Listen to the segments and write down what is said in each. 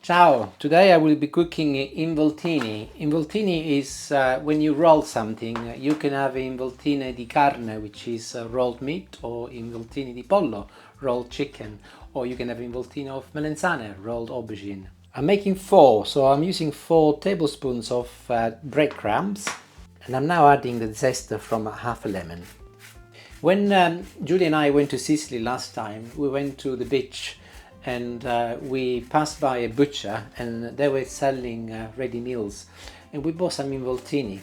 Ciao! Today I will be cooking involtini. Involtini is when you roll something. You can have involtini di carne, which is rolled meat, or involtini di pollo, rolled chicken, or you can have involtini of melanzane, rolled aubergine. I'm making 4, so I'm using 4 tablespoons of breadcrumbs, and I'm now adding the zest from half a lemon. When Julie and I went to Sicily last time, we went to the beach and we passed by a butcher and they were selling ready meals, and we bought some involtini,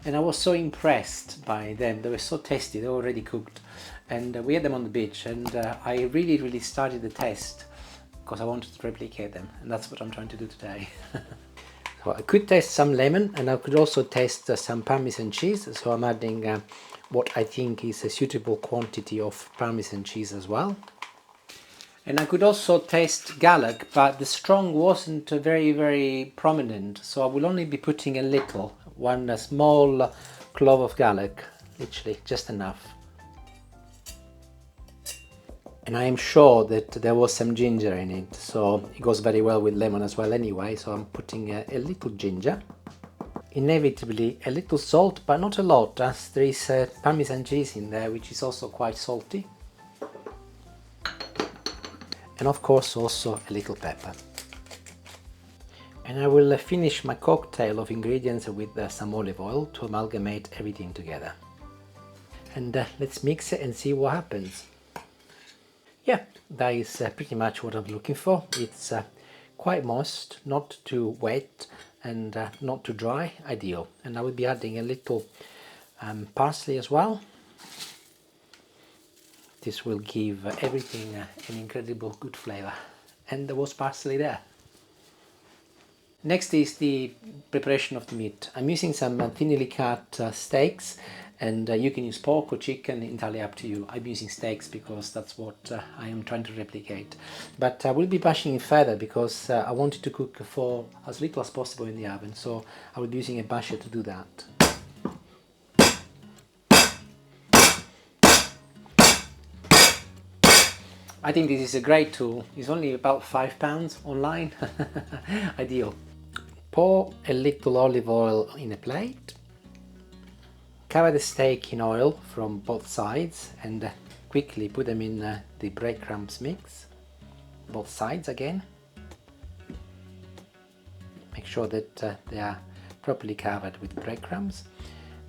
and I was so impressed by them. They were so tasty, they were already cooked, and we had them on the beach, and I really started the test because I wanted to replicate them, and that's what I'm trying to do today. So I could taste some lemon, and I could also taste some Parmesan cheese, so I'm adding what I think is a suitable quantity of Parmesan cheese as well. And I could also taste garlic, but the strong wasn't very prominent, so I will only be putting a little, one small clove of garlic, literally just enough. And I am sure that there was some ginger in it, so it goes very well with lemon as well anyway, so I'm putting a little ginger. Inevitably a little salt, but not a lot, as there is Parmesan cheese in there, which is also quite salty. And of course also a little pepper. And I will finish my cocktail of ingredients with some olive oil to amalgamate everything together. And let's mix it and see what happens. Yeah, that is pretty much what I'm looking for. It's quite moist, not too wet, and not too dry, ideal. And I will be adding a little parsley as well. This will give everything an incredible good flavor. And there was parsley there. Next is the preparation of the meat. I'm using some thinly cut steaks, and you can use pork or chicken, entirely up to you. I'm using steaks because that's what I am trying to replicate. But I will be bashing it further because I wanted to cook for as little as possible in the oven, so I will be using a basher to do that. I think this is a great tool. It's only about £5 online. Ideal. Pour a little olive oil in a plate. Cover the steak in oil from both sides and quickly put them in the breadcrumbs mix. Both sides again. Make sure that they are properly covered with breadcrumbs,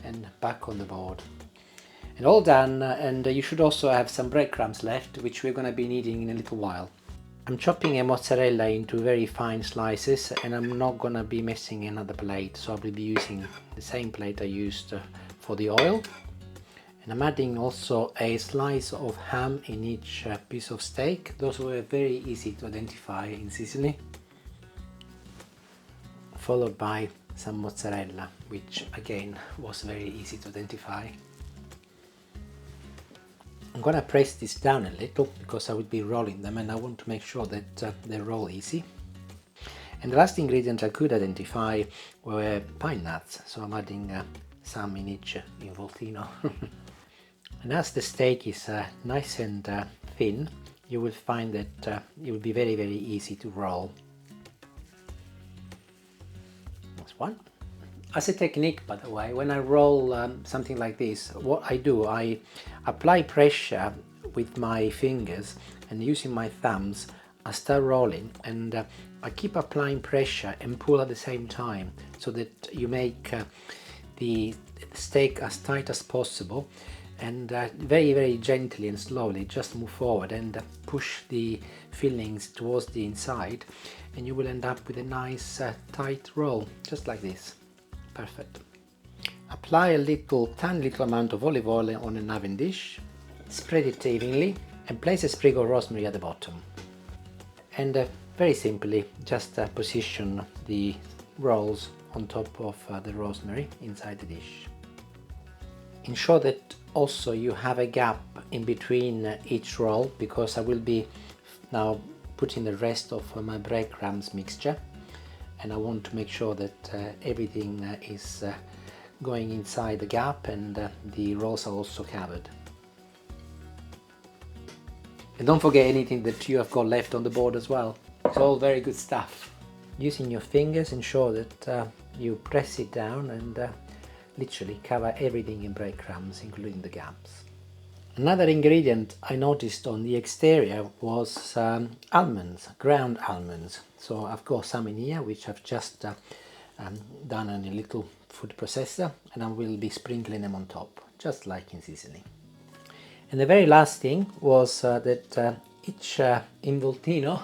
and back on the board. And all done, and you should also have some breadcrumbs left, which we're going to be needing in a little while. I'm chopping a mozzarella into very fine slices, and I'm not going to be messing another plate, so I will be using the same plate I used for the oil. And I'm adding also a slice of ham in each piece of steak. Those were very easy to identify in Sicily. Followed by some mozzarella, which again was very easy to identify. I'm going to press this down a little because I will be rolling them, and I want to make sure that they roll easy. And the last ingredient I could identify were pine nuts, so I'm adding some in each involtino. And as the steak is nice and thin, you will find that it will be very easy to roll. That's one. As a technique, by the way, when I roll something like this, what I do, I apply pressure with my fingers, and using my thumbs I start rolling, and I keep applying pressure and pull at the same time, so that you make the steak as tight as possible, and very gently and slowly just move forward and push the fillings towards the inside, and you will end up with a nice tight roll, just like this. Perfect. Apply a tiny little amount of olive oil on an oven dish, spread it evenly, and place a sprig of rosemary at the bottom. And very simply just position the rolls on top of the rosemary inside the dish. Ensure that also you have a gap in between each roll, because I will be now putting the rest of my breadcrumbs mixture, and I want to make sure that everything is going inside the gap, and the rolls are also covered. And don't forget anything that you have got left on the board as well. It's all very good stuff. Using your fingers, ensure that you press it down and literally cover everything in breadcrumbs, including the gaps. Another ingredient I noticed on the exterior was almonds, ground almonds. So I've got some in here which I've just done in a little food processor, and I will be sprinkling them on top, just like in Sicily. And the very last thing was that each involtino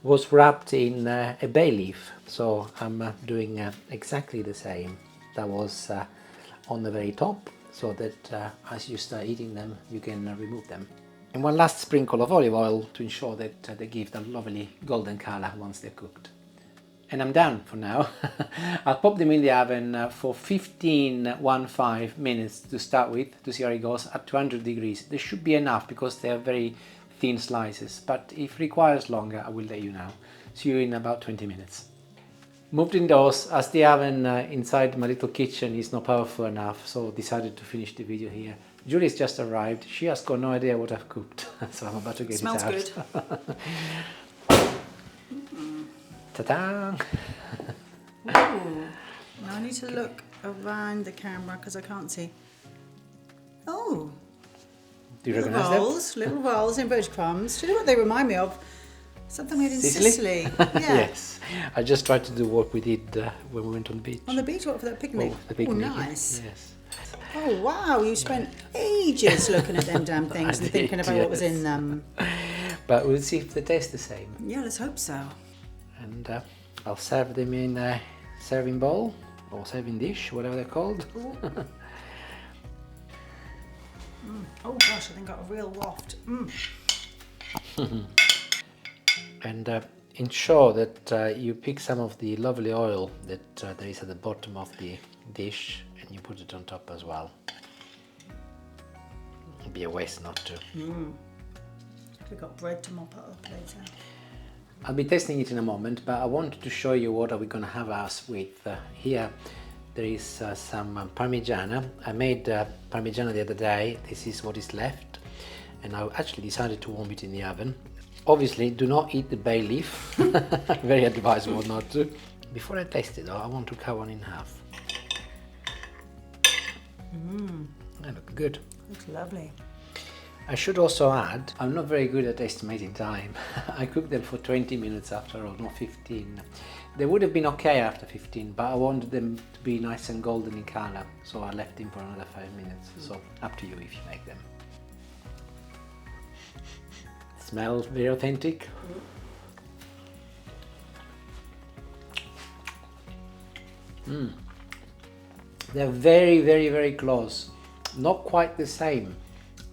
was wrapped in a bay leaf. So I'm doing exactly the same. That was on the very top, so that as you start eating them, you can remove them. And one last sprinkle of olive oil to ensure that they give the lovely golden color once they're cooked. And I'm done for now. I'll pop them in the oven for 15 minutes to start with, to see how it goes at 200 degrees. This should be enough because they are very thin slices, but if it requires longer, I will let you know. See you in about 20 minutes. Moved indoors as the oven inside my little kitchen is not powerful enough, so decided to finish the video here. Julie's just arrived. She has got no idea what I've cooked, so I'm about to get it out. Smells good. Ta-da! Ooh. Now I need to look around the camera because I can't see. Oh! Do you recognise them? Little rolls in breadcrumbs. Do you know what they remind me of? Something we had in Sicily. Yeah. Yes. I just tried to do what we did when we went on the beach. On the beach, what, for that picnic? Oh, the picnic. Oh, nice. Yes. Oh, wow. You spent ages looking at them damn things and thinking about what was in them. But we'll see if they taste the same. Yeah, let's hope so. And I'll serve them in a serving bowl or serving dish, whatever they're called. Oh gosh, I think I got a real waft. And ensure that you pick some of the lovely oil that there is at the bottom of the dish and you put it on top as well. It'd be a waste not to. We've got bread to mop up later. I'll be tasting it in a moment, but I wanted to show you what are we going to have us with. Here there is some Parmigiana. I made Parmigiana the other day. This is what is left, and I actually decided to warm it in the oven. Obviously, do not eat the bay leaf. Very advisable not to. Before I taste it though, I want to cut one in half. They look good. Looks lovely. I should also add, I'm not very good at estimating time. I cooked them for 20 minutes after all, not 15. They would have been okay after 15, but I wanted them to be nice and golden in color, so I left them for another 5 minutes. So up to you if you make them. Smells very authentic. They're very, very, very close. Not quite the same.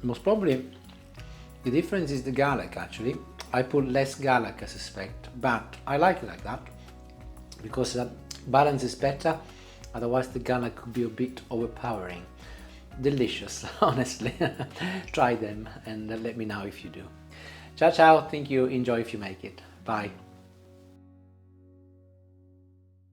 Most probably the difference is the garlic actually. I put less garlic, I suspect, but I like it like that because the balance is better. Otherwise the garlic could be a bit overpowering. Delicious, honestly. Try them and let me know if you do. Ciao ciao, thank you, enjoy if you make it. Bye.